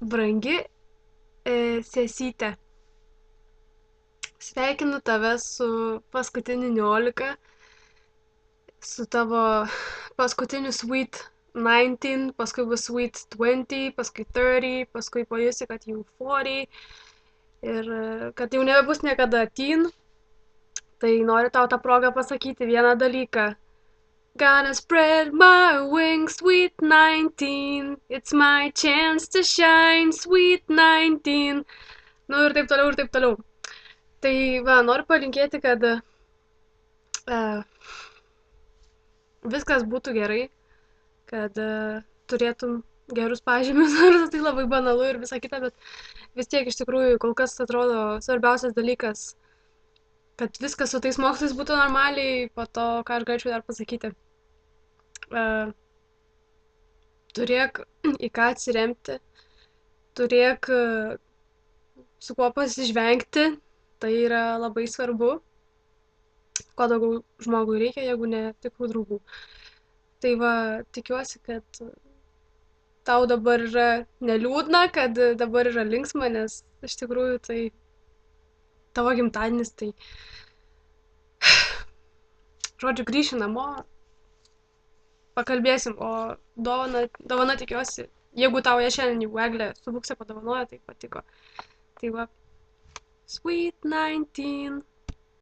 Brangi sesyte, sveikinu tave su paskutiniu 19, su tavo paskutiniu Sweet 19, paskui bus Sweet 20, paskui 30, paskui pajusi, kad jau 40 ir kad jau nebebus niekada teen. Tai noriu tau tą progą pasakyti vieną dalyką. Gonna spread my wings, sweet 19. It's my chance to shine, sweet 19. Nu ir taip toliau, ir taip toliau. Tai va, noriu palinkėti, kad viskas būtų gerai, kad turėtum gerus pažymius, nors tai labai banalu ir visa kita, bet vis tiek iš tikrųjų kol kas atrodo svarbiausias dalykas, kad viskas su tais mokslais būtų normaliai. Po to, ką aš galėčiau dar pasakyti, turėk į ką atsiremti, turėk su kuo pasižvengti, tai yra labai svarbu. Ko daugiau žmogui reikia, jeigu ne tikrų draugų. Tai va, tikiuosi, kad tau dabar yra neliūdna, kad dabar yra linksma, nes iš tikrųjų tai tavo gimtadienis, tai žodžiu, grįši namo, pakalbėsim, o dovana tikiuosi, jeigu tau ją šiandien jau Eglė su Buksė padovanojo, tai patiko. Tai va, Sweet 19.